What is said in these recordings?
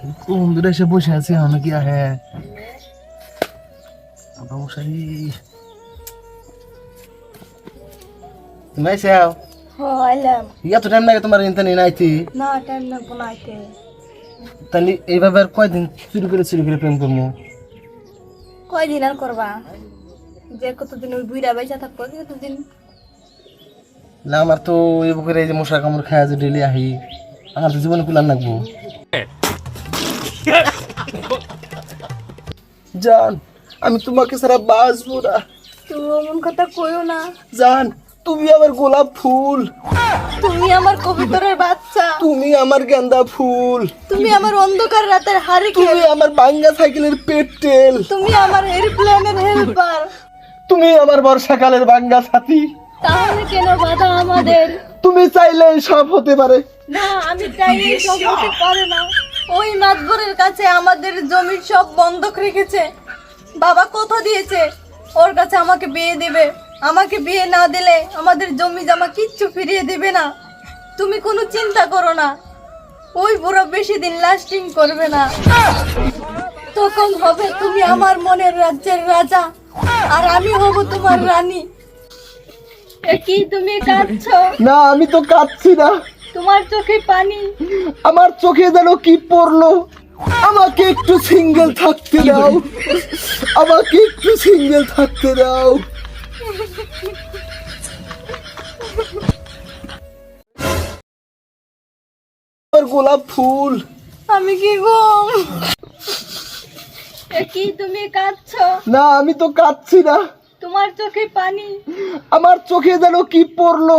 বন্ধুরা এসে বসে আছি অনেকে আহে মশাই তুমি আইসাও হলাম এত টাইম লাগে তোমার ইন্টারনেট নাইতি না টাইম না বানাইতে তাহলে এইভাবে আর কয়দিন চুরি করে প্রেম করবো কয়দিন আর করবা যে কতদিন ওই বুইরা বাইসা থাকবো কতদিন না আমার তো এই বুকের এই যে মশা কামড় খায় যে ডেলি আহি আমার তো জীবনে কুলার লাগবো জান আমি তোমাকে ছাড়া বাঁচবো না তুমি এমন কথা কইও না জান তুমি আমার গোলাপ ফুল তুমি আমার কবিতরের বাচ্চা তুমি আমার গেন্দা ফুল তুমি আমার অন্ধকার রাতের হারিকেন তুমি আমার ভাঙ্গা সাইকেলের পেট্টেল তুমি আমার এরপ্লেনের হেল্পার তুমি আমার বর্ষাকালের ভাঙ্গা সাথী তাহলে কেন বাধা আমাদের তুমি চাইলে সব হতে পারে না আমি চাই এই সব হতে পারে না ওই মাতবরের কাছে আমাদের জমির সব বন্ধক রেখেছে বাবা কথা দিয়েছে ওর কাছে আমাকে বিয়ে দেবে আমাকে বিয়ে না দিলে আমাদের জমি জমা কিচ্ছু ফিরিয়ে দিবে না তুমি কোনো চিন্তা করো না ওই বুড়ো বেশি দিন লাস্টিং করবে না তখন হবে তুমি আমার মনের রাজ্যের রাজা আর আমি হব তোমার রানী এ কি তুমি কাঁদছো না আমি তো কাঁদছি না তোমার চোখে পানি আমার চোখে যেন কি পড়লো আমাকে একটু সিঙ্গেল থাকতে দাও আমাকে একটু সিঙ্গেল থাকতে দাও আমার গোলাপ ফুল আমি কি গো এ কি তুমি কাঁদছো না আমি তো কাঁদছি না তোমার চোখে পানি আমার চোখে যেন কি পড়লো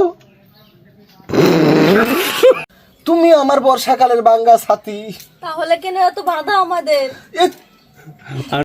তুমি আমার বর্ষাকালের বাঙ্গা সাথী তাহলে কেন এত বাধা আমাদের এ